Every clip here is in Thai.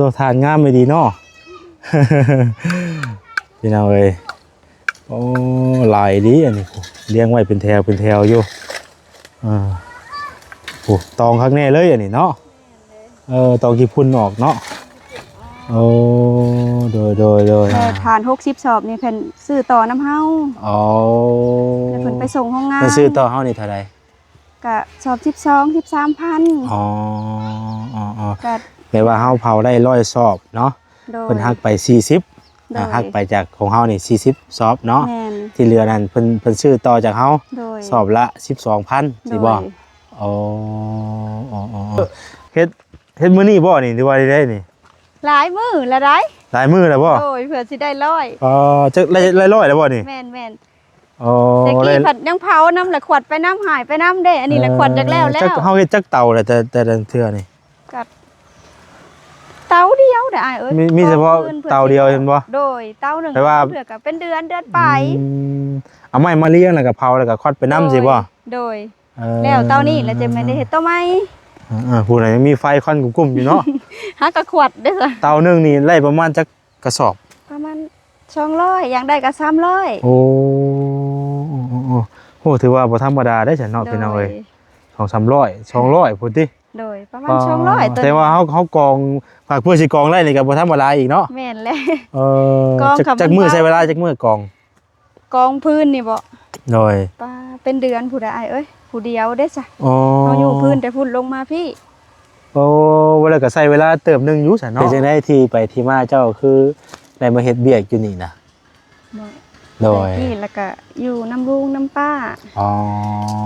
ตัวทานงามไม่ดีเนาะ พี่น้องเอ้ยโอ้ลายดีอันนี้เลี้ยงไว้เป็นแถวอยู่โอ้ตองข้างแน่เลยอันนี้เนาะตองกี่พุ่นออกเนาะโอ้โดยทาน60 สอบนี่เพิ่นซื้อต่อน้ำเฮาอ๋อแล้วเพิ่นไปส่งโรงงานเพิ่นซื้อต่อเฮานี่เท่าใดก็สอบ12 13,000อ๋อก็แปลว่าเฮาเผาได้100 สอบเนาะเพิ่นหักไป40หักไปจากของเฮานี่40 สอบเนาะที่เหลือนั้นเพิ่นซื้อต่อจากเฮาสอบละ 12,000สิบ่อ๋อเฮ็ดมื้อนี้บ่นี่หรือว่าได้นี่หลายมื้อละได้หลายมื้อแล้วบ่โอ้ยเผื่อสิได้100จักได้100แล้วบ่นี่แม่นอ๋อแต่กี้ผัดยังเผาน้ำละขวดไปน้ำหายไปน้ำเด้อันนี้ละขวดจักแล้วจักเฮาเฮ็ดจักเตาแต่เทื่อนี่ก็เตาเดียวเด้ออ้ายเอ้ยมีเฉพาะเตาเดียวเห็นบ่โดยเตานึงเผื่อก็เป็นเดือนไปเอาไม้มาเลี้ยงแล้วก็เผาแล้วก็คอดไปน้ำสิบ่โดยแล้วเตานี้แล้วจะไม่ได้เฮ็ดต่อไหมผู้ใดยังมีไฟควันกุ้มๆอยู่เนาะหากระขวดเด้อจ้ะเตานึงนี่ไล่ประมาณจักกระสอบประมาณ200อย่างได้ก็300โอ้โหถือว่าบ่ธรรมดาได้ฉันเนาะพี่น้องเอ้ย200-300พุ่นติโดยประมาณ200แต่ว่าเฮากองฝากเพื่อสิกองไล่นี่ก็บ่ธรรมดาอีกเนาะแม่นแล้วจักมื้อใช้เวลาจักมื้อกองพื้นนี่บ่โดยป้าเป็นเดือนผู้ใดเอ้ยผู้เดียวเด้จ้ะเฮาอยู่พื้นแต่พุ่นลงมาพี่โอ้เวลาก็ใช้เวลาเติมนึงอยู่ซั่นเนาะเป็นจังได๋ที่ไปที่มาเจ้าคือได้มาเฮ็ดเวียกอยู่นี่นะโดยนี่แล้วก็อยู่น้ำลุงน้ำป้า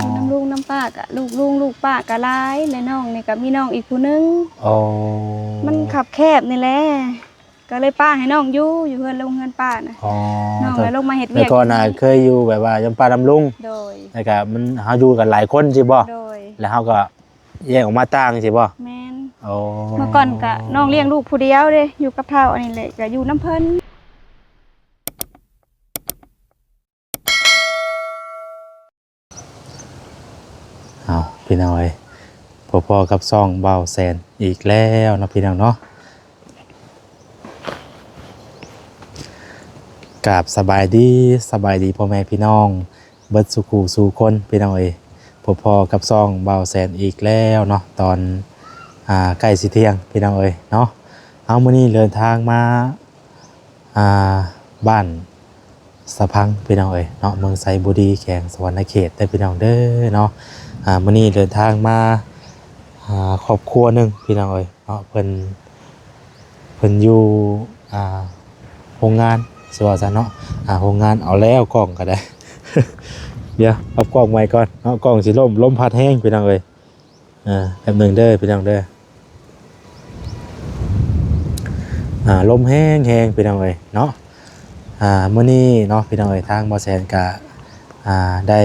อยู่น้ำลุงน้ำป้าก็ลูกลุงลูกป้าก็หลายและน้องนี่ก็มีน้องอีกผู้นึงมันขับแคบนี่แหละก็เลยป้าให้น้องอยู่เพื่อนลงเงินป้านะน้องเลยลงมาเฮ็ดเวียกแต่ก่อนน่ะเคยอยู่แบบว่ายำป้าน้ำลุงโดยแล้วก็มันเฮาอยู่กันหลายคนสิบ่แล้วเฮาก็แยกออกมาต่างสิบ่แม่นเมื่อก่อนก็น้องเลี้ยงลูกผู้เดียวเด้อยู่กับเฒ่าอันนี้แหละก็อยู่น้ำเพิ่นพี่น้องเอ้ยพอกับซองเบาแสนอีกแล้วนะพี่น้องเนาะกราบสบายดีพ่อแม่พี่น้องเบิดสุขูสู่คนพี่น้องเอ้ยพอกับซองเบาแสนอีกแล้วเนาะตอนใกล้สิเที่ยงพี่น้องเอ้ยเนาะเอามื้อนี้เดินทางมาบ้านสะพังพี่น้องเอ้ยเนาะเมืองไซบุรีแขวงสวรรณเขตได้พี่น้องเด้อเนาะมื้อนี้เดินทางมาครอบครัวหนึ่งพี่น้องเอ้ยเนาะเพิ่นอยู่โรงงานสิว่าซะเนาะโรงงานเอาแล้วกล้องก็ได้ เดี๋ยวเอากล้องใหม่ก่อนเนาะกล้องสิลมพัดแห้งพี่น้องเอ้ยแป๊บนึงเด้อพี่น้องเด้อลมแห้งพี่น้องเอ้ยเนาะมื้อนี้เนาะพี่น้องเอ้ยทางบ่แสนก็ได้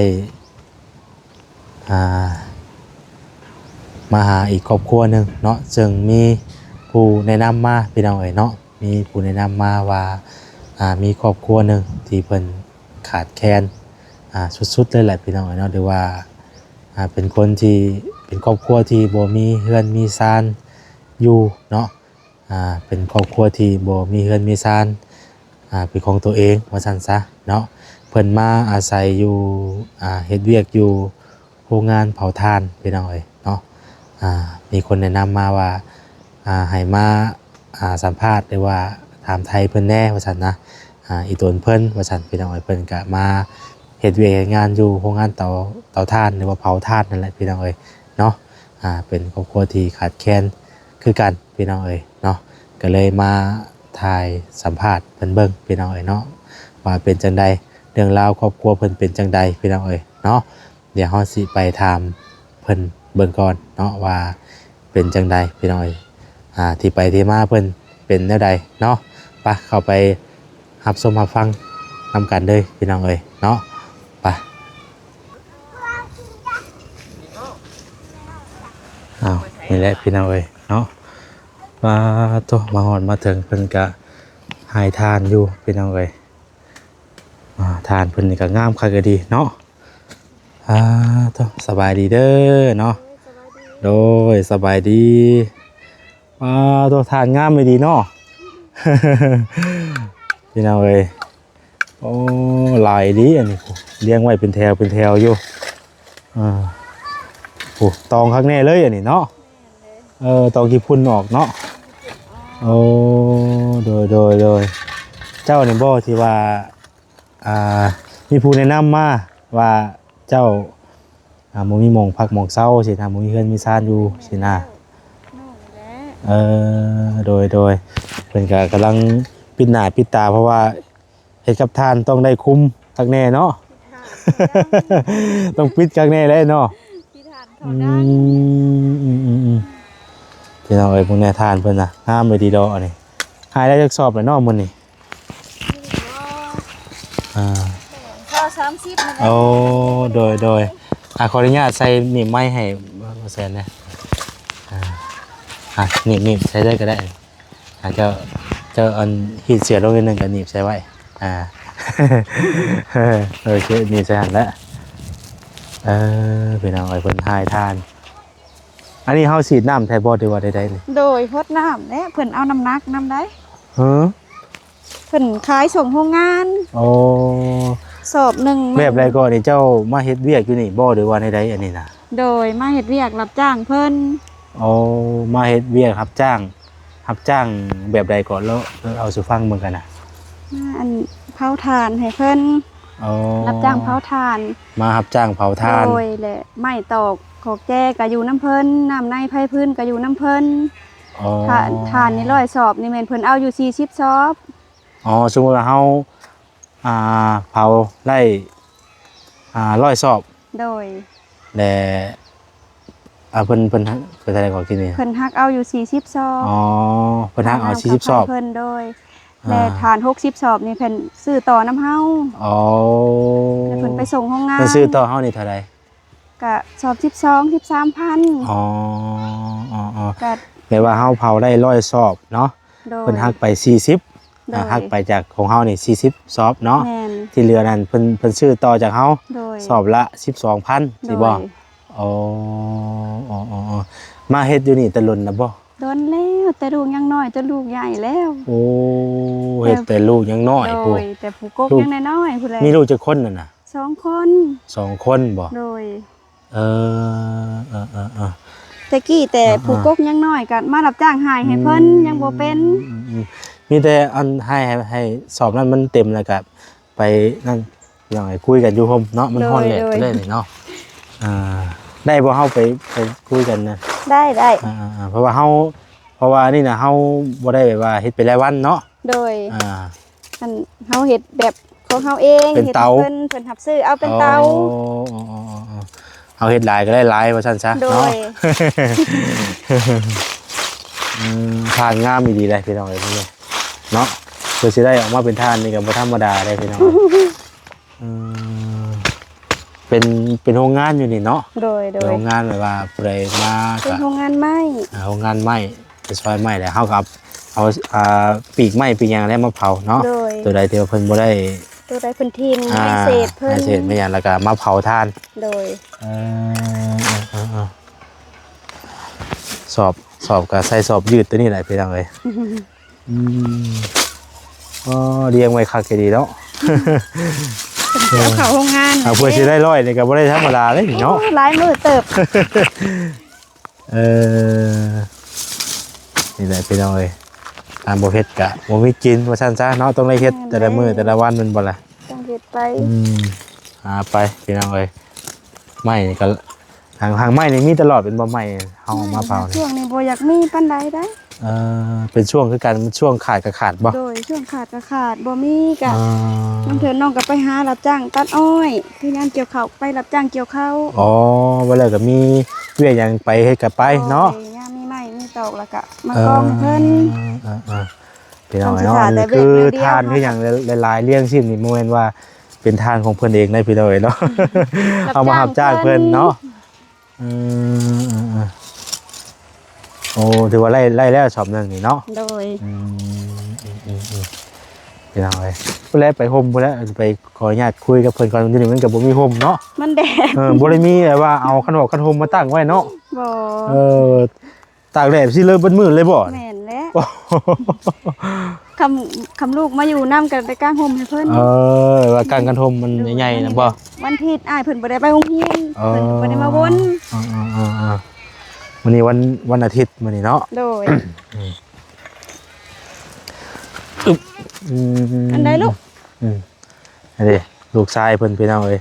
มาหาอีกครอบครัวหนึ่งเนาะซึ่งมีผู้แนะนำมาพี่น้องเอ๋ยเนาะมีผู้แนะนำมาว่ามีครอบครัวหนึ่งที่เพิ่นขาดแคลนสุดๆเลยแหละพี่น้องเอ๋ยเนาะหรือว่าเป็นคนที่เป็นครอบครัวที่บ่มีเฮือนมีศาลอยู่เนาะเป็นครอบครัวที่บ่มีเฮือนมีศาลเป็นของตัวเองว่าซั่นซะเนาะเพิ่นมาอาศัยอยู่เฮ็ดเวียกอยู่โรงงานเผาถ่านพี่น้องเอ๋ยเนาะมีคนแนะนำมาว่าให้มาสัมภาษณ์หรือว่าถามไทยเพิ่นแน่ว่าซั่นนะอีตนเพิ่นว่าซั่นพี่น้องเอ๋ยเพิ่นก็มาเฮ็ดเวียกงานอยู่โรงงานเตาถ่านหรือว่าเผาถ่านนั่นแหละพี่น้องเอ๋ยเนาะเป็นครอบครัวที่ขาดแคลนคือกันพี่น้องเอ๋ยเนาะก็เลยมาถ่ายสัมภาษณ์เพิ่นเบิ่งพี่น้องเอ๋ยเนาะว่าเป็นจังใดเรื่องราวครอบครัวเพิ่นเป็นจังใดพี่น้องเอ๋ยเนาะเดี๋ยวเฮาสิไปถามเพิ่นเบิ่งก่อนเนาะว่าเป็นจังใดพี่น้องเอ๋ยที่ไปที่มาเพิ่นเป็นแนวใดเนาะไปเข้าไปรับชมรับฟังนำกันเลยพี่น้องเอ๋ยเนาะไปนี่แหละพี่น้องเอ๋ยเนาะว่าตัวมาหอดมาถึงเพิ่นก็หายทานอยู่พี่น้องเอ๋ยทานเพิ่นนี่ก็งามคักก็ดีเนาะตัวสบายดีเด้อเนาะโดยสบายดี ตัวทานงามไม่ดีเนาะ พี่น้องเอ้ยโอ้หลายดีอันนี้เลี้ยงไว้เป็นแถวอยู่โอ้ตองข้างแน่เลยอันนี้เนาะตองกี่พุ่นออกเนาะโอ้โดยเจ้าเนี่ยบ่ที่ว่ามีผู้แนะนำมาว่าเจ้าบ่มีหม่องพักหม่องเช้าสิบ่มีเฮือนมีซ่านอยู่สินะโดยเพิ่นก็กำลังปิดหน้าปิดตาเพราะว่าเฮ็ดกับทานต้องได้คุ้มคักแน่เนาะ ต้องปิดคักแน่เลยเนาะพี่น้องเอ้ยพวกแน่ทานเพิ่นน่ะงามเลยดีดอกอันนี้หายได้จักสอบแล้วเนาะมื้อนี้ข้าว30นั่นแหละ โอ้โดยขออนุญาตใส่หนีบไม้ให้บ่แซนนะหนีบใช้ได้ก็ได้เจ้าอันหีดเสียลงนิดนึงก็หนีบใช้ไว้โอเคหนีบใส่หันแล้วเป็นเอาไว้เพิ่นหายทานอันนี้เฮาฉีดน้ำแทนบ่ได้ว่าใดๆเลยโดยพดน้ำและเพิ่นเอาน้ำหนักน้ำได้ฮะเพิ่นขายส่งโรงงานโอ้สอบหนึ่งแบบไรก่อนนี่เจ้ามาเฮ็ดเวียกอยู่นี่บ่หรือว่าใดๆอันนี้นะโดยมาเฮ็ดเวียกรับจ้างเพิ่นโอ้มาเฮ็ดเวียกรับจ้างแบบใดก่อนแล้วเอาสู่ฟังเบิ่งกันน่ะอันเผาถ่านให้เพิ่นรับจ้างเผาถ่านมารับจ้างเผาถ่านโดยแหละไม้ตอกขอแก้ก็อยู่น้ำเพิ่นน้ำในไผพื้นก็อยู่น้ำเพิ่นถ่านนี่100สอบนี่แม่นเพิ่นเอาอยู่40สอบสมมุติว่าเฮาเผาได้100สอบโดยแต่เพิ่นอะไรก่อนกินนี่เพิ่นฮักเอาอยู่40สอบเพิ่นฮักเอา40สอบเพิ่นโดยและฐาน60สอบนี่เพิ่นซื้อต่อน้ำเฮาแล้วเพิ่นไปส่งโรงงานเพิ่นซื้อต่อเฮานี่เท่าใดก็สอบ12 13,000ก็แปลว่าเฮาเผาได้100สอบเนาะเพิ่นฮักไป40ฮักไปจากของเฮานี่40สอบเนาะที่เหลือนั่นเพิ่นซื้อต่อจากเฮาสอบละ 12,000 สิบ่มาเฮ็ดอยู่นี่ตะลุนนะบ่โดนแล้วแต่ลูกยังน้อยจนลูกใหญ่แล้วโอ้เฮ็ดแต่ลูกยังน้อยพู่แต่ผู้กกยังน้อยๆพู่แลมีลูกจักคนนั่นน่ะ2คน2คนบ่โดยแต่กี้แต่ผู้กกยังน้อยก็มารับจ้างหายให้เพิ่นยังบ่เป็นมีแต่อันให้สอบนั้นมันเต็มแล้วก็ไปนั่นอย่างไรคุยกันอยู่ห่มเนาะมันฮ้อนแหละเลยนี่เนาะได้บ่เฮาไปคุยกันนะได้เพราะว่านี่นะเฮาบ่ได้แบบว่าเฮ็ดเป็นรายวันเนาะโดยอันเฮาเฮ็ดแบบของเฮาเองเฮ็ดเพิ่นรับซื้อเอาเป็นเตาเฮาเฮ็ดหลายก็ได้หลายว่าซั่นซะเนาะทานงามอีดีเลยพี่น้องเอ้ยเนาะเพื่อสิได้ออกมาเป็นทานนี่ก็บ่ธรรมดาได้พี่น้องเป็นโรงงานอยู่นี่เนาะโดยโรงงานแบบว่าเปรย์มาเป็นโรงงานไม้โรงงานไม้เป็นซอยไม้แหละเฮากับเอาปีกไม้ปีกหยังได้มาเผาเนาะตัวใดที่ว่าเพิ่นบ่ได้ตัวใดเพิ่นทิ่มไม่เศษเพิ่นไม่เศษไม่หยังแล้วก็มาเผาทานโดยสอบก็ใส่สอบยืดตัวนี้แหละพี่น้องเอ้ยเรียงไว้คักดีเนาะเอาเข้าโรงงานเพื่อสิได้100นี่ก็บ่ได้ธรรมดาเลยเนาะหลายมื้อเติบนี่แหละพี่น้องเอ้ยบ่เฮ็ดก็บ่มีกินว่าซั่นซะเนาะต้องได้เฮ็ดแต่ละมื้อแต่ละวันมันบ่ล่ะต้องเฮ็ดไปไปพี่น้องเอ้ยไม้นี่ก็ทางไม้นี่มีตลอดเป็นบ่ไม้เฮามาเผาช่วงนี้บ่อยากมีปานใดได้เป็นช่วงคือกันช่วงขาดก็ขาดบ่โดยช่วงขาดก็ขาดบ่มีก็น้องเถินน้องก็ไปหารับจ้างตัดอ้อยคืองานเกี่ยวข้าวไปรับจ้างเกี่ยวข้าวว่าแล้วก็มีเวียกหยังไปเฮ็ดก็ไปเนาะงานมีไม้มีตอกแล้วก็มากองเพิ่นพี่น้องเนาะนี่คือทานคือหยังหลายๆเลี้ยงชิมนี่บ่แม่นว่าเป็นทานของเพิ่นเองได้พี่น้องเนาะเอามารับจ้างเพิ่นเนาะโอ้ถือว่าไล่แล้วสอบหนึ่งนี่เนาะโดยพี่น้องเลยพูดแล้วไปห่มพูดแล้วไปขออนุญาตคุยกับเพื่อนก่อนทีนี้มันกับบ่มีห่มเนาะมันแดดบ่ได้มีว่าเอาขนมมาตั้งไว้เนาะบ่ ตากแดดสิเลยเบิดมื้อเลยบ่ แม่นแหละคำลูกมาอยู่นํกันไปกลางห่มให้เพิ่น ว่าการกันทมมันใหญ่ๆนะบ่ วันอาทิตย์อ้ายเพิ่นบ่ได้ไปโรงเรียนเพิ่นบ่ได้มาวน มื้อนี้วันอาทิตย์มื้อนี้เนาะ โดย อันใดลูก อันนี้ลูกชายเพิ่นพี่น้องเอ้ย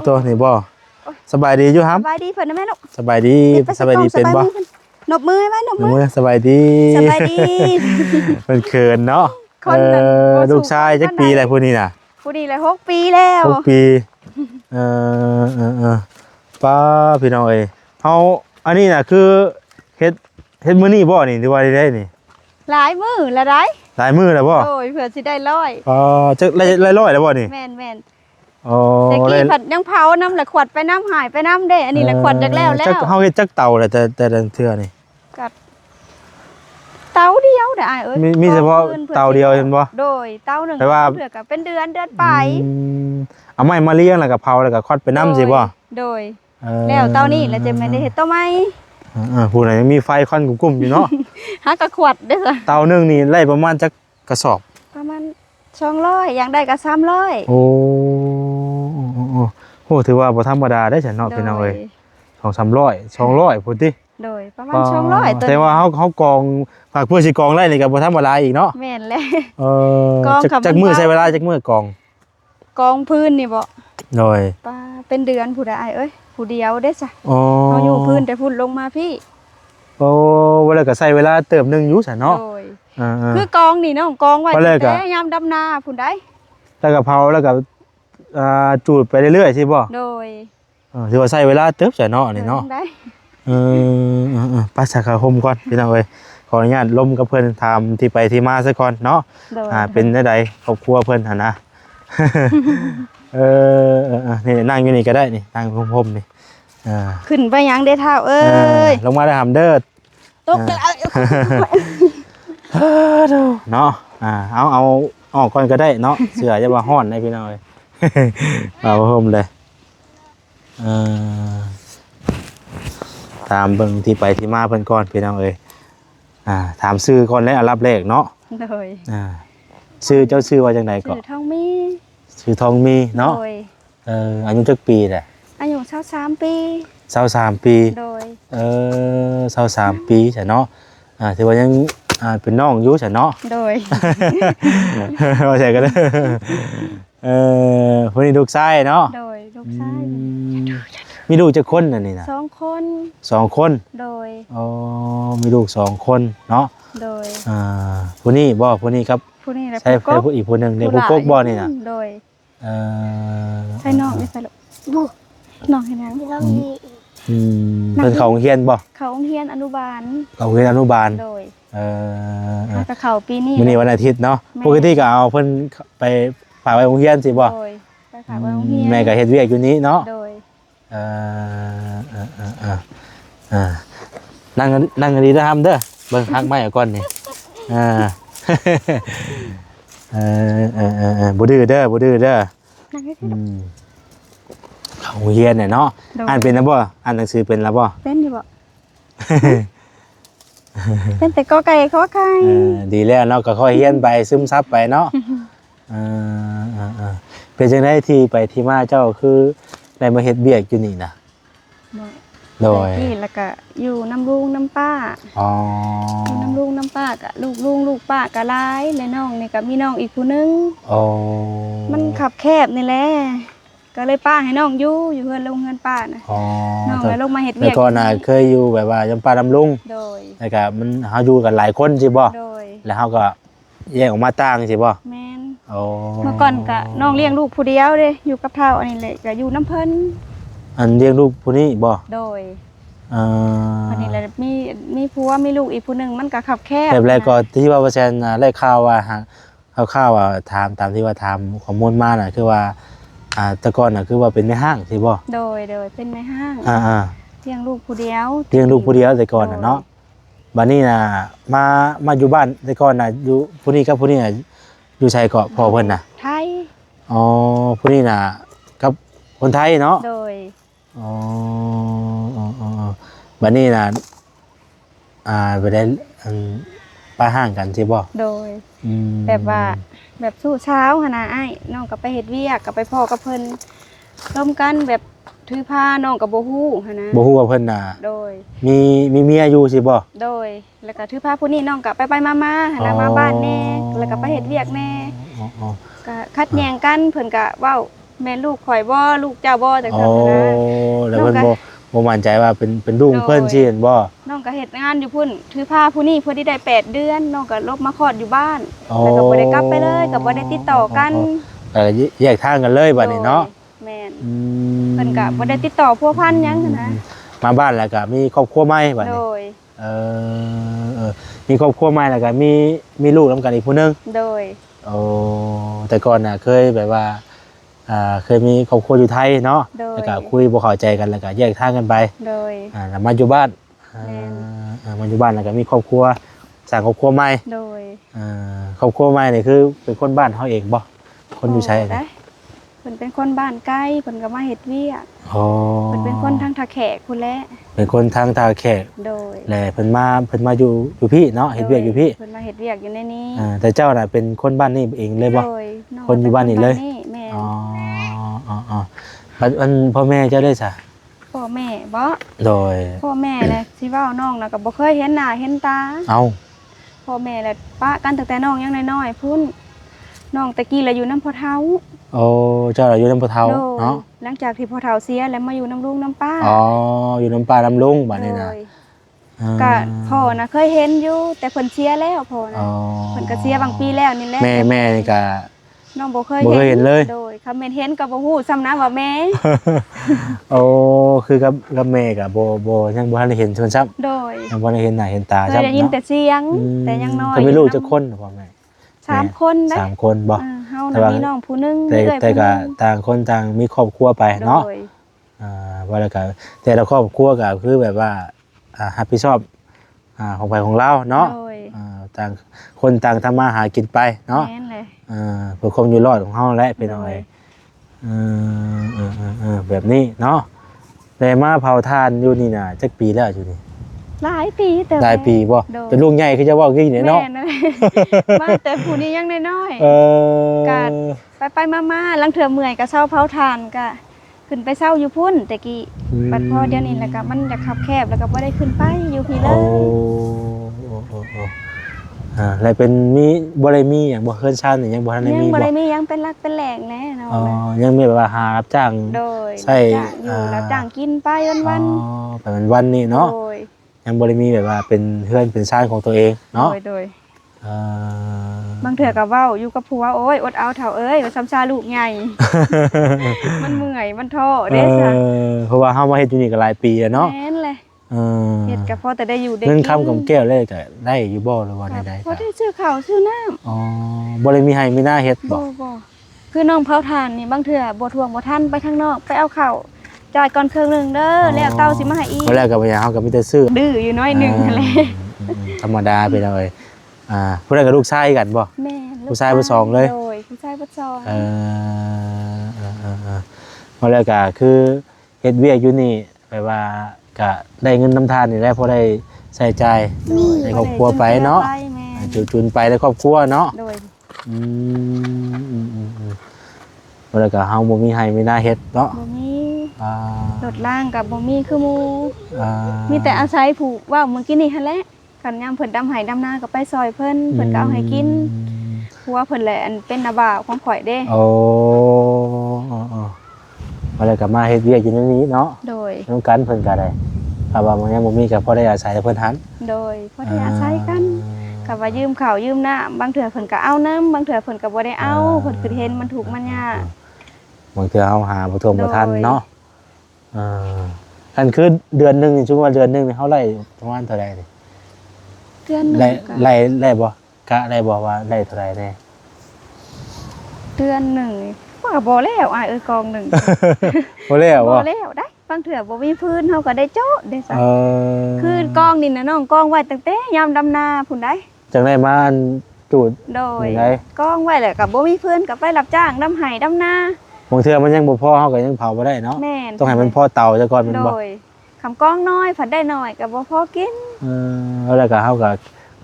ตัวนี้บ่สบายดีอยู่ครับ สบายดีเพิ่นนะแม่ลูก สบายดีเป็นบ่ นบมือไว้นบมือ สบายดี สบายดี เพิ่นเขินเนาะลูกชายจักปีอะไรพวกนี้น่ะ ผู้นี้เลย6 ปีแล้ว 6 ปีป้าพี่น้องเอ้ยเฮาอันนี้น่ะคือเฮ็ดมื้อนี้บ่นี่หรือว่าได้นี่ หลายมื้อละได้ หลายมื้อแล้วบ่ โอ้ยเผื่อสิได้ร้อย จักร้อยแล้วบ่นี่ แม่น อ๋อ แต่กี้ผัดยังเผาน้ำละขวดไปน้ำหายไปน้ำเด้อันนี้ละขวดจากแล้ว จักเฮาเฮ็ดจักเตาแหละแต่เทื่อนี่ กัดเตาเดียวเด้ออ้ายเอ้ย มีเฉพาะเตาเดียวเห็นบ่ โดยเตาหนึ่ง แต่ว่า เผื่อก็เป็นเดือนไป เอาไม้มาเลี้ยงแล้วก็เผาแล้วก็คอดไปน้ำสิบ่ โดยแล้วเตานี้แล้วจะไม่ได้เฮ็ดเตาไหม ผู้ใดยังมีไฟควันกุ้มๆอยู่เนาะ หากระขวดเด้อจ้ะ เตานึงนี่ไล่ประมาณจักกระสอบ ประมาณ200อย่างได้ก็300 โอ้โหถือว่าบ่ธรรมดาได้ฉันเนาะพี่น้องเอ้ย200-300 200พุ่นติ โดยประมาณ200ตัว แต่ว่าเฮากองฝากเพื่อสิกองได้นี่ก็บ่ธรรมดาอีกเนาะ แม่นแหละ กองจักมื้อใช้เวลาจักมื้อกอง กองพื้นนี่บ่ โดย ป้าเป็นเดือนผู้ใดอ้ายเอ้ยผู้เดียวเด้อจ้ะ อ๋อ เฮาอยู่พื้นแต่พุ่นลงมาพี่ โอ้เวลาก็ใช้เวลาเติมนึงอยู่ซั่นเนาะ โดย อ่า คือกองนี่เนาะกองไว้ พอแรกอะ แต่ยามดำนาพุ่นได้ แล้วก็เผาแล้วก็จูดไปเรื่อยๆสิบ่ โดย ถือว่าใช้เวลาเติบซั่นเนาะนี่เนาะ ได้ ไปสักคมก่อนพี่น้องเอ้ยขออนุญาตล้มกับเพิ่นถามที่ไปที่มาซะก่อนเนาะ โดย เป็นจังไดครอบครัวเพิ่นหั่นนะ นี่นั่งอยู่นี่ก็ได้นี่นั่งพรมๆนี่ ขึ้นไปยังได้เท่าเอ้ย ลงมาได้หำเด้อ ตกกันเอา เนาะเอาออกก่อนก็ได้เนาะเสือจะมาฮ้อนได้พี่น้องเอ้ย เอาพรมเลยตามเบิ่งที่ไปที่มาเพิ่นก่อนพี่น้องเอ้ยถามชื่อก่อนแล้วอันดับแรกเนาะ โดย ชื่อเจ้าชื่อว่าจังไดก็ ชื่อทองมี ชื่อทองมีเนาะ โดย อายุจักปีแหละ อายุ23ปี 23ปี โดย 23ปีใช่เนาะถือว่ายังเป็นน้องอยู่ใช่เนาะ โดย ว่าใช่ก็ได้คนนี้ลูกชายเนาะ โดยลูกชาย มีลูกจักคนน่ะนี่นะ 2 คน 2 คน โดย อ๋อมีลูก2 คนเนาะ โดย ผู้นี้บ่ผู้นี้ครับ ผู้นี้แหละ ใช่ผู้อีกผู้หนึงในผู้กกบ่นี่น่ะ โดย เออ ใช่น้องไม่ใช่ลูกน้องให้นาง เพิ่นเข้าโรงเรียนบ่ เขาโรงเรียนอนุบาล เข้าโรงเรียนอนุบาล โดย ถ้ากับเขาปีนี้ มื้อนี้วันอาทิตย์เนาะปกติก็เอาเพิ่นไปฝากไว้โรงเรียนสิบ่ โดยไปฝากไว้โรงเรียน แม่ก็เฮ็ดเวียกอยู่นี้เนาะ โดย นั่งกันดีนะครับเด้อเบิ่งฮักไม้ก่อนนี่บ่ดื้อเด้อบ่ดื้อเด้อ นั่งให้ เขาโรงเรียนเนี่ยเนาะอ่านเป็นแล้วบ่อ่านหนังสือเป็นแล้วบ่ เป็นอยู่บ่ เป็นแต่กอไก่ขอไข่ ดีแล้วเนาะก็ค่อยเรียนไปซึมซับไปเนาะเป็นจังได๋ที่ไปที่มาเจ้าคือได้มาเฮ็ดเวียกอยู่นี่น่ะโดย ที่แล้วก็อยู่น้ำลุงน้ำป้า อ๋อ อยู่น้ำลุงน้ำป้าก็ลูกลุงลูกป้าก็หลายและน้องนี่ก็มีน้องอีกผู้นึง อ๋อ มันขับแคบนี่แหละก็เลยป้าให้น้องอยู่เฮือนลงเฮือนป้าน่ะ อ๋อ น้องเลยลงมาเฮ็ด แต่ เวียก ก่อนน่ะเคยอยู่แบบว่าจำปาดำลุง โดย แล้วก็มันเฮาอยู่กันหลายคนสิบ่ โดย แล้วเฮาก็แยกออกมาต่างสิบ่ แม่น โอ้ เมื่อก่อนก็น้องเลี้ยงลูกผู้เดียวเด้อยู่กับเฒ่าอันนี้แหละก็อยู่น้ำเพิ่น อันเลี้ยงลูกผู้นี้บ่ โดย อั นนี้แหละมีผัวมีลูกอีกผู้หนึงมันก็ขับแคบ แบบแรกก็ที่ว่าว่าแซนได้ข่าวว่าข่าวว่าถามตามที่ว่าถามข้อมูลมาน่ะคือว่าแต่ก่อนน่ะคือว่าเป็นในห้างสิบ่ โดยเป็นในห้าง เลี้ยงลูกผู้เดียว เลี้ยงลูกผู้เดียวแต่ก่อนน่ะเนาะบัดนี้น่ะมาอยู่บ้านแต่ก่อนน่ะอยู่ผู้นี้กับผู้นี้น่ะอยู่ไสเกาะพ่อเพิ่นน่ะ ไทย อ๋อผู้นี้น่ะกับคนไทยเนาะ โดย อ๋อบัดนี้น่ะ ไปได้ป้าห่างกันใช่บ่โดยแบบว่าแบบสู้เช้าหั่นน่ะอ้ายน้องก็ไปเฮ็ดเวียกก็ไปพ้อกับเพิ่นร่วมกันแบบถือผ้าน้องก็บ่ฮู้หั่นนะบ่ฮู้ว่าเพิ่นน่ะโดยมีเมียอยู่สิบ่โดยแล้วก็ถือผ้าผู้นี้น้องก็ไปมาๆหั่นน่ะมาบ้านแน่แล้วก็ไปเฮ็ดเวียกแน่ก็คัดแย้งกันเพิ่นก็เว้าแม่ลูกข่อยบ่ลูกเจ้าบ่จังซั่นนะแล้วเพิ่นบ่มั่นใจว่าเป็นลูกเพิ่นสิเห็นบ่น้องก็เฮ็ดงานอยู่พุ่นถือผ้าผู้นี้เพิ่นได้8 เดือนน้องก็ลบมาคลอดอยู่บ้านแล้วก็บ่ได้กลับไปเลยก็บ่ได้ติดต่อกันแยกทางกันเลยบัดนี้เนาะแม่นเพิ่นก็บ่ได้ติดต่อพัวพันหยังนะมาบ้านแล้วก็มีครอบครัวใหม่บัดนี้มีครอบครัวใหม่แล้วก็มีลูกนำกันอีกผู้นึงโดยแต่ก่อนน่ะเคยแบบว่าเคยมีครอบครัวอยู่ไทยเนาะแล้วก็คุยบ่เข้าใจกันแล้วก็แยกทางกันไปโดยแล้วมาอยู่บ้านมาอยู่บ้านแล้วก็มีครอบครัวสร้างครอบครัวใหม่โดยครอบครัวใหม่นี่คือเป็นคนบ้านเฮาเองบ่คนอยู่ไสได้เพิ่นเป็นคนบ้านใกล้เพิ่นก็มาเฮ็ดเวียกเพิ่นเป็นคนทางท่าแขกพุ่นแหละเป็นคนทางท่าแขกโดยแหละเพิ่นมาอยู่พี่เนาะเฮ็ดเวียกอยู่พี่เพิ่นมาเฮ็ดเวียกอยู่ในนี้แต่เจ้าน่ะเป็นคนบ้านนี้เองเลยบ่คนอยู่บ้านนี้เลยแม่อันพ่อแม่เจ้าได้ซะพ่อแม่บ่โดยพ่อแม่แหละสิเว้าน้องน่ะก็บ่เคยเห็นหน้าเห็นตาพ่อแม่แหละปะกันตั้งแต่น้องยังน้อยๆพุ่นน้องตะกี้ละอยู่น้ำพ่อเฒ่าเจ้าอยู่น้ำพ่อเฒ่าเนาะหลังจากที่พ่อเฒ่าเสียแล้วมาอยู่น้ำลุงน้ำป้าอยู่น้ำป้าน้ำลุงบัดนี้นะก็พ่อนะเคยเห็นอยู่แต่เพิ่นเสียแล้วพ่อนะเพิ่นก็เสียบางปีแล้วนี่แหละแม่นี่ก็น้องบ่เคยเห็นเลยโดยคำแม่นเห็นก็บ่ฮู้ซ้ำนะว่าแม่คือกับแม่ก็บ่ยังบ่ทันได้เห็นชนซ้ำโดยยังบ่ได้เห็นหน้าเห็นตาซ้ำเคยได้ยินแต่เสียงแต่ยังน้อยก็มีลูกจักคนพ่อแม่3 คนได้3 คนบ่เฮามีน้องผู้นึงแต่ก็ต่างคนต่างมีครอบครัวไปเนาะว่าแล้วก็แต่ละครอบครัวก็คือแบบว่ารับผิดชอบของไปของเราเนาะต่างคนต่างทำมาหากินไปเนาะเพื่อความอยู่รอดของเฮาและเป็นอะไรแบบนี้เนาะแต่มาเผาทานอยู่นี่น่ะจักปีแล้วอยู่นี่หลายปีแต่หลายปีบ่เป็นลูกใหญ่คือจะว่ากี่เนาะมาแต่ผู้นี้ยังน้อยๆก็ไปมาลังเถื่อเมื่อยก็เศร้าเผาทานก็ขึ้นไปเศร้าอยู่พุ่นแต่กี้บัดพอเดี๋ยวนี้แล้วก็มันจะคับแคบแล้วก็บ่ได้ขึ้นไปอยู่พี่เลยแล้วเป็นมีบ่ได้มีหยังบ่เฮือนชั้นยังบ่ทันได้มีบ่ได้มียังเป็นรักเป็นแหล่งแน่เนาะยังมีแบบว่าหารับจ้างใช่อยู่รับจ้างกินไปวันๆไปวันๆนี่เนาะยังบ่ได้มีแบบว่าเป็นเฮือนเป็นชั้นของตัวเองเนาะโดยบางเถื่อก็เว้าอยู่กับผัวโอ้ยอดเอาเฒ่าเอ้ยว่าซ้ำซาลูกใหญ่มันเมื่อยมันท้อเด้ซะเพราะว่าเฮามาเฮ็ดอยู่นี่ก็หลายปีแล้วเนาะแม่นเลยเฮ็ดก็พอแต่ได้อยู่ได้กินเงินคำกับแก้วเลยก็ได้อยู่บ่หรือว่าได้พอได้ซื้อข้าวซื้อน้ำบ่ได้มีให้มีหน้าเฮ็ดบ่คือน้องเผาถ่านนี่บางเถื่อบ่ทวงบ่ทันไปข้างนอกไปเอาข้าวจ่ายก่อนเครื่องนึงเด้อแล้วเต้าสิมาให้อีกบ่แล้วก็บ่อยากเฮาก็มีแต่ซื้อดื้ออยู่น้อยนึงนั่นแหละธรรมดาไปเลยผู้ใดกับลูกชายกันบ่แม่ผู้ชายผู้สองเลยผู้ชายผู้สองพอแล้วก็คือเฮ็ดเวียกอยู่นี่แปลว่าก็ได้เงินน้ำทานนี่แหละพอได้ใช้จ่ายในครอบครัวไปเนาะจุนไปในครอบครัวเนาะพอแล้วก็เฮาบ่มีให้มีหน้าเฮ็ดเนาะบ่มีรถล่างกับบ่มีคือหมู่มีแต่อาศัยผูกว่าเมื่อกี้นี่หั่นแหละกันยามเพิ่นดำไห้ดำนาก็ไปซอยเพิ่นก็เอาให้กินผัวเพิ่นแหละอันเป็นนาบ่าวของข่อยเด้มาเลยก็มาเฮ็ดเวียกอยู่ในนี้เนาะโดยนำกันเพิ่นก็ได้ถ้าว่ามันยังบ่มีก็พอได้อาศัยเพิ่นหันโดยพอได้อาศัยกันก็ว่ายืมข้าวยืมน้ำบางเทื่อเพิ่นก็เอาน้ำบางเทื่อเพิ่นก็บ่ได้เอาเพิ่นคือเห็นมันถูกมันยากบางเทื่อเฮาหาบ่ท่วมบ่ทันเนาะอันคือเดือนนึงนี่ชุมว่าเดือนนึงนี่เฮาไล่ประมาณเท่าใดนี่เดือนนึงไล่บ่กะได้บ่ว่าได้เท่าใดแน่เดือนนึงว่าบ่แล้วอ้ายกองนึงบ่แล้วบ่แล้วได้บางเทื่อบ่มีพื้นเฮาก็ได้โจ๊ะได้ซะคือกองนี่นะน้องกองไว้ตั้งแต่ยามดำนาพุ่นได้จังได๋มาจูดโดยกองไว้แล้วก็บ่มีพื้นก็ไปรับจ้างดำไห้ดำนาบางเทื่อมันยังบ่พอเฮาก็ยังเผาบ่ได้เนาะต้องให้มันพอเตาซะก่อนมันบ่โดย คำกองน้อยผัดได้หน่อยก็บ่พอกินแล้วก็เฮาก็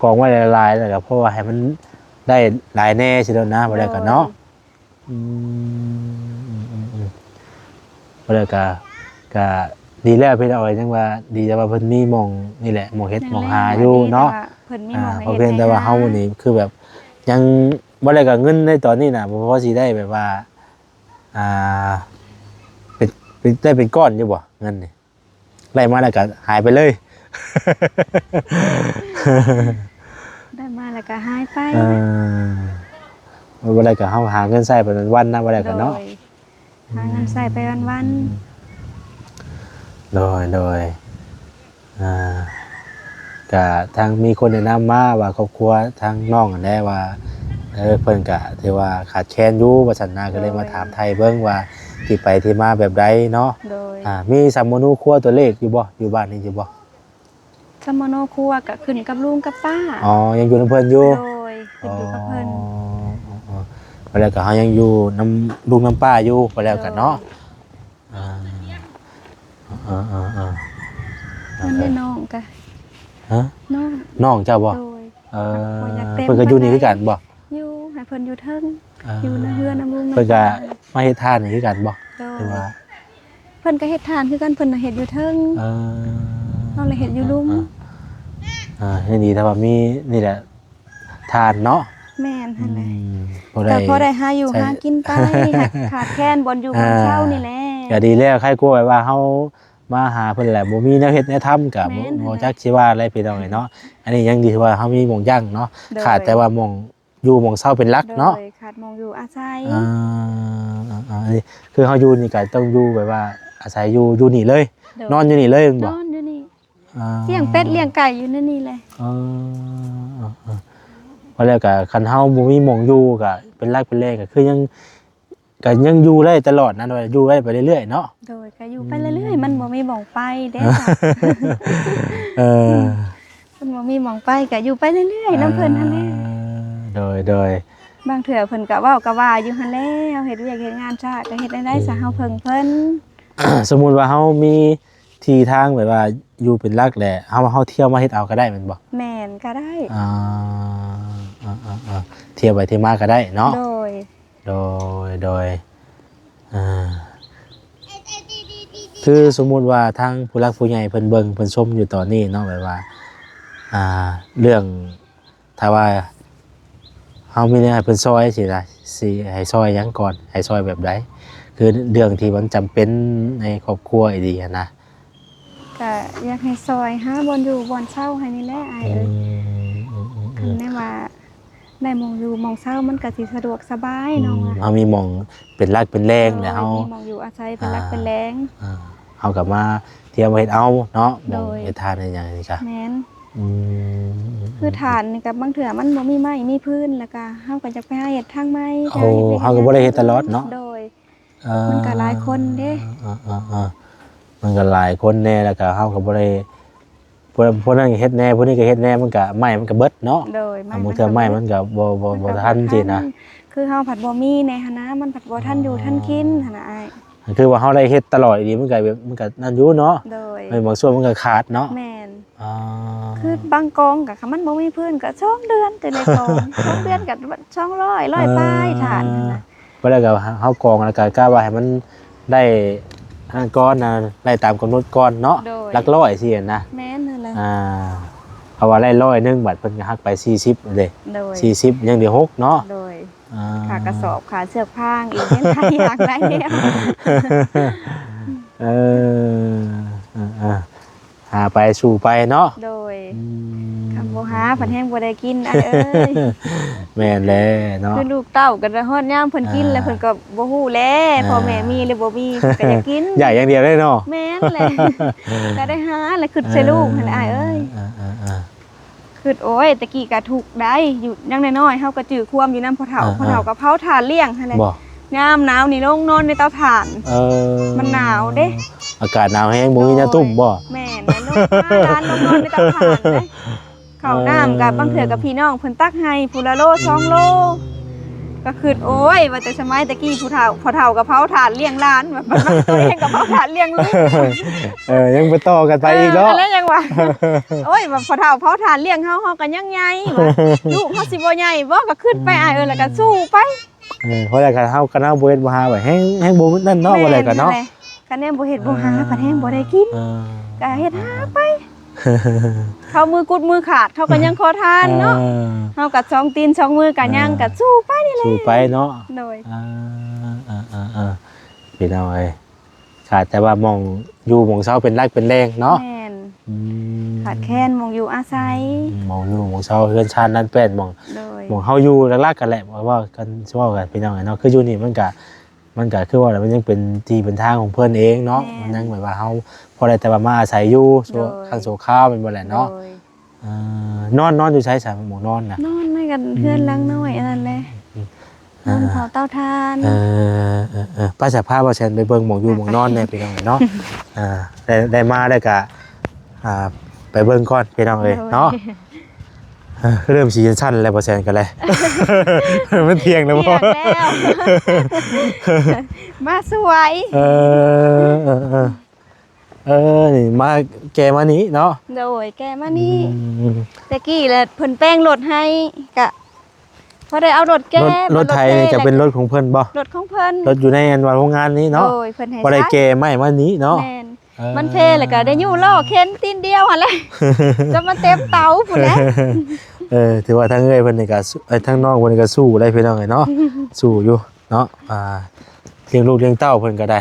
กองไว้หลายๆแล้วก็เพราะว่าให้มันได้หลายแน่สิเด้อนะบ่ได้ก็เนาะบ่ได้ก็ดีแล้วพี่น้องจังว่าดีแต่ว่าเพิ่นมีหม่องนี่แหละหม่องเฮ็ดหม่องหาอยู่เนาะเพิ่นมีหม่องให้ เพราะเพียงแต่ว่าเฮานี่คือแบบยังบ่ได้ก็เงินในตอนนี้น่ะบ่พอสิได้แบบว่าเป็นได้เป็นก้อนอยู่บ่เงินนี่ไล่มาแล้วก็หายไปเลยได้มาแล้วก็หายไปบ่ได้ก็เฮาหาเงินใช้ไปวันๆนะบ่ได้ก็เนาะหาเงินใช้ไปวันๆโดยก็ทางมีคนแนะนำมาว่าครอบครัวทางน้องอันได้ว่าเพิ่นก็ถือว่าขาดแคลนอยู่ว่าซั่นนะก็เลยมาถามไทยเบิ่งว่าที่ไปที่มาแบบใดเนาะมีสัมมโนครัวตัวเลขอยู่บ่อยู่บ้านนี่อยู่บ่สัมมโนครัวก็ขึ้นกับลุงกับป้ายังอยู่นำเพิ่นอยู่โดยขึ้นอยู่กับเพิ่นไปแล้วก็เฮายังอยู่นำลุงนำป้าอยู่ไปแล้วกันเนาะมันได้น้องก็ฮะน้องเจ้าบ่เพิ่นก็อยู่นี่คือกันบ่อยู่ให้เพิ่นอยู่เทิงอยู่ในเฮือนนำลุงนำป้าเพิ่นก็มาเฮ็ดทานนี่คือกันบ่หรือว่าเพิ่นก็เฮ็ดทานคือกันเพิ่นน่ะเฮ็ดอยู่เทิงน้องเลยเฮ็ดอยู่ลุมนี่ดีแต่ว่ามีนี่แหละทานเนาะแม่นหั่นแหละแต่พอได้หาอยู่หากินไปขาดแคลนบ่อยู่บนเช้านี่แหละก็ดีแล้วใครกลัวว่าเฮามาหาเพิ่นแหละบ่มีแนวเฮ็ดแนวทำก็บ่จักสิว่าอะไรพี่น้องเนาะอันนี้ยังดีว่าเฮามีหม่องยั่งเนาะขาดแต่ว่าหม่องอยู่หม่องเช้าเป็นหลักเนาะขาดหม่องอยู่อาศัยอันนี้คือเฮาอยู่นี่ก็ต้องอยู่แบบว่าอาศัยอยู่นี่เลยนอนอยู่นี่เลยบ่นอนอยู่นี่เลี้ยงเป็ดเลี้ยงไก่อยู่ในนี่เลยพอแล้วก็คันเฮาบ่มีหม่องอยู่ก็เป็นหลักเป็นแหล่ก็คือยังอยู่ได้ตลอดนะอยู่ได้ไปเรื่อยๆเนาะโดยก็อยู่ไปเรื่อยๆมันบ่มีหม่องไปเด้มันบ่มีหม่องไปก็อยู่ไปเรื่อยๆนำเพิ่นหั่นแหละโดยบางเทื่อเพิ่นก็เว้าก็ว่าอยู่หั่นแล้วเฮ็ดเวียกเฮ็ดงานช้าก็เฮ็ดได้ซะเฮาเพิ่งเพิ่นสมมุติว่าเฮามีที่ทางแบบว่าอยู่เป็นหลักแหละเฮาเที่ยวมาเฮ็ดเอาก็ได้แม่นบ่แม่นก็ได้เที่ยวไปเที่ยวมาก็ได้เนาะโดยคือสมมุติว่าทางผู้หลักผู้ใหญ่เพิ่นเบิ่งเพิ่นชมอยู่ตอนนี้เนาะแบบว่าเรื่องถ้าว่าเฮามีแนวให้เพิ่นซอยสิล่ะสิให้ซอยหยังก่อนให้ซอยแบบใดคือเรื่องที่มันจำเป็นในครอบครัวอีดีนะก็อยากให้ซอยหาบ่อนอยู่บ่อนเช่าให้นี่แหละอ้ายเอ้ยคันแม่ว่าได้มองอยู่มองเช่ามันก็สิสะดวกสบายเนาะเฮามีหม่องเป็นหลักเป็นแหล่งแล้วเฮามีมองอยู่อาศัยเป็นหลักเป็นแหล่งเฮาก็มาเที่ยวมาเฮ็ดเอาเนาะบ่เฮ็ดทานได้หยังนี่จ้ะแม่นคือฐานนี่ก็บางเทื่อมันบ่มีไม้มีพื้นแล้วก็เฮาก็จะไปหาเฮ็ดทางไม้เฮาก็บ่ได้เฮ็ดตลอดเนาะโดยมันก็หลายคนเด้มันก็หลายคนแน่แล้วก็เฮาก็บ่ได้พวกนั้นเฮ็ดแน่พวกนี้ก็เฮ็ดแน่มันก็ไม้มันก็เบิดเนาะโดยบางเทื่อไม้มันก็บ่ทันสินะคือเฮาผัดบ่มีในหั่นนะมันผัดบ่ทันอยู่ทันกินหั่นน่ะอ้ายคือว่าเฮาได้เฮ็ดตลอดอีมันก็แบบมันก็นั่นอยู่เนาะโดยบางส่วนมันก็ขาดเนาะแม่นคือบางกองก็คันมันบ่มีพื้นก็2 เดือนจะได้กอง2 เดือนก็200 100ปลายฐานนั่นน่ะบ่ได้ก็เฮากองแล้วก็กะว่าให้มันได้ก้อนนะไล่ตามกำหนดก้อนเนาะหลักร้อยสินะแม่นนั่นแหละเพราะว่าไล่100นึงบัดเพิ่นก็หักไป40เลย40ยังเหลือ6เนาะโดยค่ากระสอบค่าเสื้อผ้าอีกเห็นหลายอย่างหลายแนวหาไปสู่ไปเนาะโดยคำบ่หาผัดแห้งบ่ได้กินอ้ายเอ้ยแม่นแลเนาะคือลูกเต้าก็ฮอดยามเพิ่นกินแล้วเพิ่นก็บ่ฮู้แลพ่อแม่มีหรือบ่มีก็อยากกินอยากอย่างเดียวได้เนาะแม่นแหละก็ได้หาแล้วคิดใส่ลูกหั่นอ้ายเอ้ยคิดโอ้ยตะกี้ก็ทุกข์ได้อยู่ยังน้อยๆเฮาก็จื้อความอยู่นำพ่อเฒ่าก็เผาถ่านเลี้ยงหั่นแหละยามหนาวนี่ลงนอนในเตาถ่านมันหนาวเด้อากาศหนาวแห้งบ่มีน้ำตุ้มบ่แม่นลูกร้านลงนอนในเตาถ่านเด้ข้าวน้ำกับบางเทื่อกับพี่น้องเพิ่นตักให้ผู้ละโล2 โล ก็คือโอ้ยว่าแต่สมัยตะกี้ผู้เฒ่าพอเฒ่ากับเผาถ่านเลี้ยงหลานแบบตัวเองกับเผาถ่านเลี้ยงลูก ยังไปต่อกันไปอีกเนาะ แล้วยังว่าโอ้ยแบบพอเฒ่าเผาถ่านเลี้ยงเฮากันยังไงลูกเฮาสิบ่ใหญ่บ่ก็ขึ้นไปแล้วก็สู้ไป เพราะอะไรกันเฮากันเฮาบ่เฮ็ดบ่หาไว้แฮงบ่นั่นเนาะบ่อะไรกันเนาะ คันแน่บ่เฮ็ดบ่หาคันแฮงบ่ได้กินก็เฮ็ดหาไปเขามือกุดมือขาดเขาก็ยังขอทานเนาะเฮากับ2ตีน2มือก็ยังก็สู้ไปนี่แหละสู้ไปเนาะโดยพี่น้องเอ้ยขาดแต่ว่ามองอยู่มองเช้าเป็นรักเป็นแรงเนาะแม่นขาดแค้นมองอยู่อาศัยมองอยู่มองเช้าเฮือนชาตินั้นแป้นมองเฮาอยู่รักๆกันแหละว่ากันว่ากันพี่น้องเนาะคืออยู่นี่มันก็คือว่ามันยังเป็นที่เป็นทางของเพิ่นเองเนาะมันยังหมายว่าเฮาพอได้แต่ว่ามาอาศัยอยู่ข้างโซข้าวเป็นบ่แหละเนาะนอนอยู่ใช้สามหมองนอนน่ะนอนในกันเพื่อนล้างน้อยอันนั้นแหละนอนเผาเตาถ่านป้าจะพาบ่แซนไปเบิ่งหมองอยู่หมองนอนเนี่ยพี่น้องเนาะได้มาได้ก็ไปเบิ่งก่อนพี่น้องเอ้ยเนาะเริ่มสีชั้นแล้วบ่แซนกันเลยมันเที่ยงแล้วบ่มาสวยนี่มาแกมานี้เนาะโดยแกมานี่ตะกี้แหละเพิ่นแป้งรถให้กะพอได้เอารถแกรถไทยนี่จะเป็นรถของเพิ่นบ่รถของเพิ่นรถอยู่ในอันวันโรงงานนี้เนาะพอได้แกไม่มานี้เนาะมันเพแล้วก็ได้อยู่ล้อเข็นตีนเดียวหั่นแหละจะมาเต็มเตาพุ่นแหละถือว่าทั้งเอ้ยเพิ่นนี่ก็ทั้งน้องเพิ่นก็สู้ได้พี่น้องเนาะสู้อยู่เนาะเลี้ยงลูกเลี้ยงเต้าเพิ่นก็ได้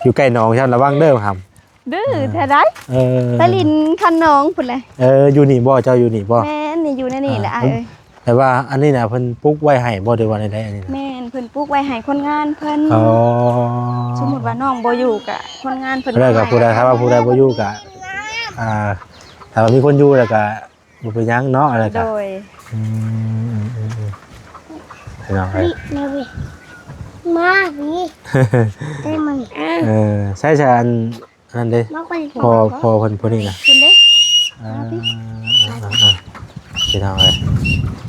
อยู่ใกล้หนองใช่ระวังเด้อครับดื้อแท้ได้ตะลินคันน้องพุ่นเลยอยู่นี่บ่เจ้าอยู่นี่บ่แม่นนี่อยู่ในนี่แหละแต่ว่าอันนี้น่ะเพิ่นปลูกไว้ให้บ่ได้ว่าได้อันนี้แม่นเพิ่นปลูกไว้ให้คนงานเพิ่นสมมุติว่าน้องบ่อยู่กะคนงานเพิ่นได้กับผู้ใดถ้าว่าผู้ใดบ่อยู่กะถ้าว่ามีคนอยู่แล้วก็บ่เป็นหยังเนาะอะไรก็โดยน้องเอ้ยมาพี่ได้มั้ยใช่ๆอันนั้นเด้พอเพิ่นผู้นี้น่ะคุณเด้พี่น้องเอ้ย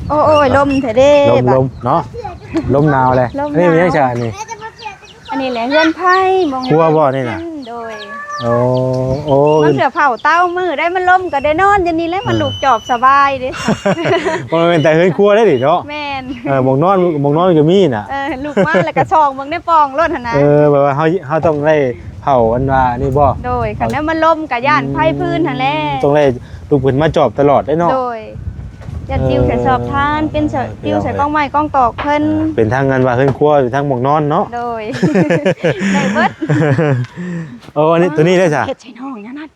โอ้ยลมแท้เด้ลมเนาะลมหนาวเลยอันนี้มันยังอันนี้แหละเฮือนไผ่มองครัวบ่นี่น่ะโดยมันเสือเผาเต้ามือได้มันลมก็ได้นอนอย่างนี้แล้วมันลูกจอบสบายเด้มันเป็นแต่เฮือนครัวได้ดิเนาะแม่นมองนอนก็มีน่ะลูกมาแล้วก็ซองเบิ่งได้ปองรถหั่นน่ะแบบว่าเฮาต้องได้เผาอันว่านี่บ่โดยคันแล้วมันลมก็ย่านไผ่พื้นหั่นแหละต้องได้ลูกเพิ่นมาจอบตลอดได้เนาะโดยอย่าจิ้วใส่สอบทานเป็นจิ้วใส่กล้องไม้กล้องตอกเพิ่นเป็นทางงานว่าเฮือนครัวอยู่ทางหม่องนอนเนาะโดยได้เบิดอันนี้ตัวนี้ได้จ้ะเฮ็ดใส่น้องอย่างนั้น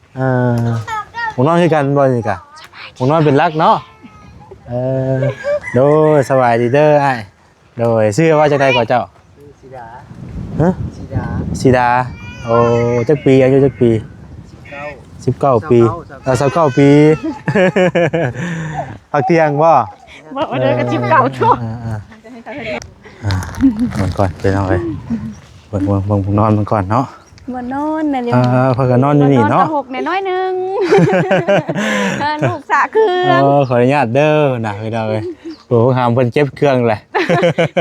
หม่องนอนคือกันบ่นี่กะหม่องนอนเป็นรักเนาะโดยสบายดีเด้ออ้ายโดยชื่อว่าจังได๋ก่อเจ้าสีดาฮะสีดาจักปีอายุจักปี19 ปี29 ปีพักเที่ยงบ่เด้อก็จิ้มเก่าทั่วมันก่อนเป็นเอาไว้เบิ่งนอนมันก่อนเนาะบ่นอนน่ะเลยเพิ่นก็นอนอยู่นี่เนาะหกน้อยนึงลูกสะเครื่องขออนุญาตเด้อนะพี่น้องเอ้ยโอ้หามเพิ่นเก็บเครื่องแหละ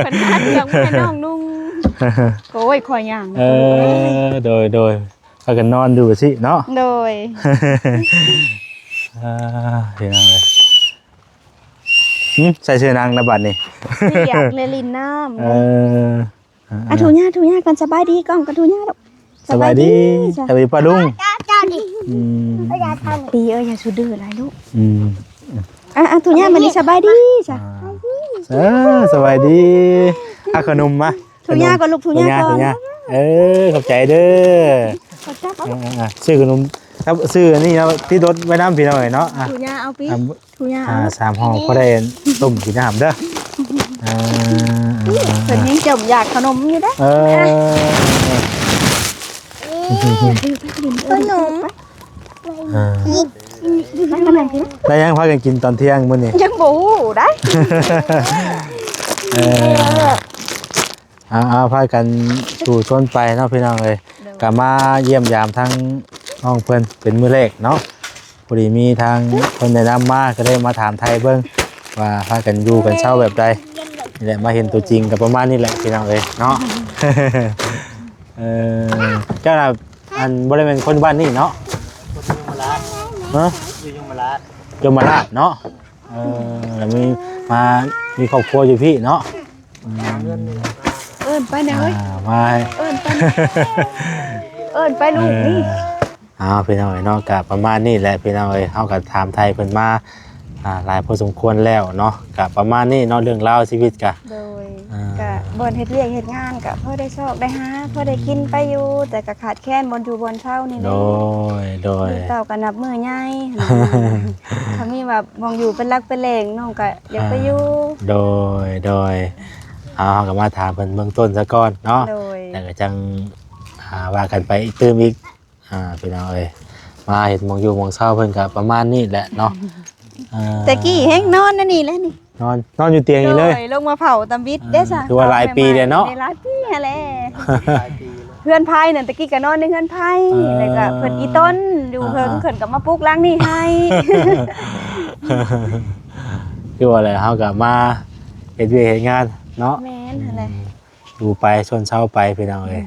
เพิ่นหาเครื่องให้น้องนุ่งโอ้ยข่อยย่างโดยพากันนอนดูสิเนาะโดยพี่น้องเอ้ยใส่เสื้อนางนะบัดนี่อยากเลยลินน้ำทูญ่ากันสบายดีก่อนกันทูญ่าลูกสบายดีป้าลุงเจ้าดิดีอย่าสุดดื้ออะไรลูกทูญ่ามันนี่สบายดีจ้ะสบายดีขนมมาทูญ่าก่อนลูกทูญ่าก่อนขอบใจเด้อซื้อขนมครับซื้ออันนี้นะที่รถไว้น้ำพี่น้อยเนาะทูญ่าเอาปีทูญ่า3 ห่อก็ได้ต้มกินน้ำเด้อเพิ่นยังจมอยากขนมอยู่เด้ขนมได้ยังพากันกินตอนเที่ยงมื้อนี้ยังบ่ได้พากันสู่ต้นไปเนาะพี่น้องเอ้ยก็มาเยี่ยมยามทั้งน้องเพิ่นเป็นมื้อแรกเนาะ พอดีมีทางคนแนะนำมาก็ได้มาถามไทยเบิ่งว่าพากันอยู่กันเช่าแบบใดนี่แหละมาเห็นตัวจริงกับประมาณนี้แหละพี่น้องเอ้ยเนาะ เจ้าน่ะอันบ่ได้เป็นคนบ้านนี่เนาะ คนยมราช เนาะ อยู่ยมราช ยมราชเนาะแล้วมีครอบครัวอยู่พี่เนาะ เงินนี่ เอิ้นไปนะเฮ้ย มา เอิ้นไปเอิ้นไปลูกนี่ พี่น้องเอ้ยเนาะก็ประมาณนี้แหละพี่น้องเอ้ยเฮาก็ถามไทยเพิ่นมาหลายพอสมควรแล้วเนาะก็ประมาณนี้เนาะเรื่องราวชีวิตก็ โดยก็บ่นเฮ็ดเวียกเฮ็ดงานก็พอได้โชคได้หาพอได้กินไปอยู่แต่ก็ขาดแคลนบ่อยู่บ่เช่านี่แห โด ละ ย ลูกเต้าก็นับมือใหญ่ ถ้ามีแบบมองอยู่เป็นรักเป็นแหล่งน้องก็อยากไปอยู่ โดยเฮาก็มาถามเพิ่นเบื้องต้นซะก่อนเนาะ โดย แล้วก็จังว่ากันไปอีกตื้มอีกพี่น้องเอ้ยมาเห็นหมองอยู่หมองเช้าเพิ่นก็ประมาณนี้แหละเนาะ แต่กี้แฮงนอนนั่นนี่แหละนี่ นอนอยู่เตียงนี่เลย โดลงมาเผาตำบิดเด้ซะ คือว่าหลายปีเลยเนาะ หลายปีแหละ หลายปีแล้ว เพื่อนไผนั่นตะกี้ก็นอนในเพื่อนไผแล้วก็เพิ่นอีต้นอยู่เพิ่นเพิ่นก็มาปลูกล้างนี่ให้ คือว่าอะไรเฮาก็มาเฮ็ดเวียกเฮ็ดงานเนาะ แม่นหั่นแหละ อยู่ไปชนเช้าไปพี่น้องเอ้ย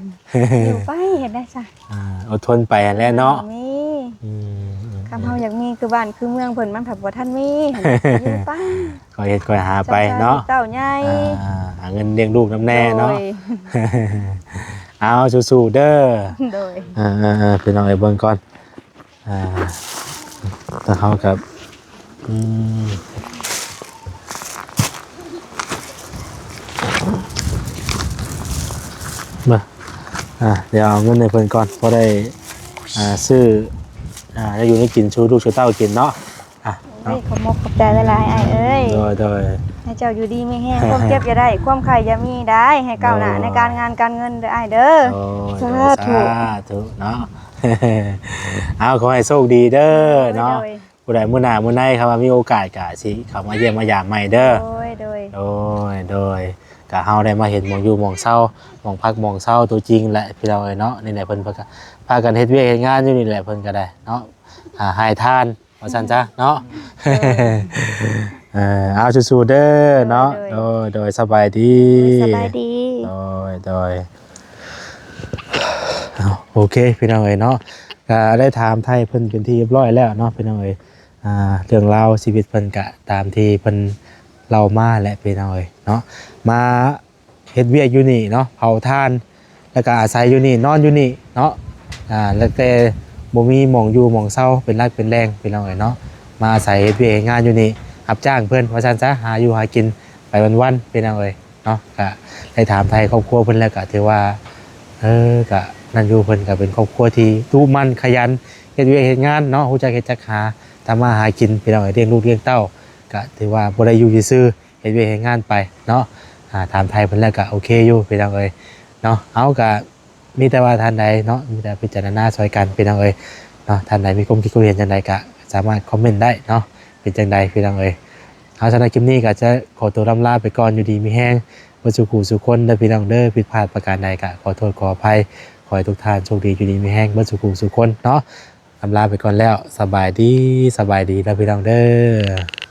อยู่ไปเฮ็ดได้ซะ อดทนไปหั่นแหละเนาะ มี อืม คำเฮาอยากมีคือบ้านคือเมืองเพิ่นมันผัดบ่ทันมีหั่นแหละอยู่ไป ก็เฮ็ดก็หาไปเนาะ เต้าใหญ่ หาเงินเลี้ยงลูกน้ำแน่เนาะ โดย เอาสู้ๆเด้อ โดย พี่น้องไอ้เบิ่งก่อนถ้าเขากับมาเดี๋ยวเอาเงินในเพิ่นก่อนเพราะได้ซื้อได้อยู่ในกินชูลูกชูเต้ากินเนาะ เฮ้ยขอบมกขอบใจหลายๆไอ้เอ้ย โดย ให้เจ้าอยู่ดีมีแห้งความเจ็บอย่าได้ความไข่อย่ามีได้ให้ก้าวหน้าในการงานการเงินเด้อไอ้เด้อ สาธุ เนาะ เอาขอให้โชคดีเด้อเนาะ โดย ผู้ใดมื้อหน้ามื้อในครับว่ามีโอกาสก็สิเข้ามาเยี่ยมมายามใหม่เด้อ โดย โดยก็เฮาได้มาเห็นหมองอยู่หมองเศร้าหมองพักหมองเศร้าตัวจริงแหละพี่เราเอ้ยเนาะนี่แหละเพิ่นพากันเฮ็ดเวียกเฮ็ดงานอยู่นี่แหละเพิ่นก็ได้เนาะให้ทานว่าซั่นจ้ะเนาะ เอาสู้ๆเด้อเนาะโดยสบายดี สบายดี โดยโอเคพี่น้องเอ้ยเนาะก็ได้ถามไทยเพิ่นเป็นที่เรียบร้อยแล้วเนาะพี่น้องเอ้ยเรื่องราวชีวิตเพิ่นก็ตามที่เพิ่นเล่ามาแหละพี่น้องเอ้ยเนาะมาเฮ็ดเวียกอยู่นี่เนาะเผาถ่านแล้วก็อาศัยอยู่นี่นอนอยู่นี่เนาะแล้วแต่บ่มีหม่องอยู่หม่องเศร้าเป็นรักเป็นแรงพี่น้องเอ้ยเนาะมาอาศัยเฮ็ดเวียกเฮ็ดงานอยู่นี่รับจ้างเพิ่นว่าซั่นซะหาอยู่หากินไปวันๆพี่น้องเอ้ยเนาะก็ได้ถามไทยครอบครัวเพิ่นแล้วก็ถือว่าก็นั่นอยู่เพิ่นก็เป็นครอบครัวที่ตู้มั่นขยันเฮ็ดเวียกเฮ็ดงานเนาะฮู้จักเฮ็ดจักหาทำมาหากินพี่น้องเอ้ยเลี้ยงลูกเลี้ยงเต้าก็ถือว่าบ่ได้อยู่ซื่อๆเฮ็ดเวียกเฮ็ดงานไปเนาะถามไทยเพิ่นแล้วก็โอเคอยู่พี่น้องเอ้ยเนาะเอาก็มีแต่ว่าท่านใดเนาะมีแต่พิจารณาช่วยกันพี่น้องเอ้ยเนาะท่านใดมีความคิดความเห็นจังใดก็สามารถคอมเมนต์ได้เนาะเป็นจังใดพี่น้องเอ้ยเอาสำหรับคลิปนี้ก็จะขอตัวลาไปก่อนอยู่ดีมีแห้งบ่สุขสุขคนเด้อพี่น้องเด้อผิดพลาดประการใดก็ขอโทษขออภัยขอให้ทุกท่านโชคดีอยู่ดีมีแห้งบ่สุขสุขคนเนาะลาไปก่อนแล้วสบายดีแล้วพี่น้องเด้อ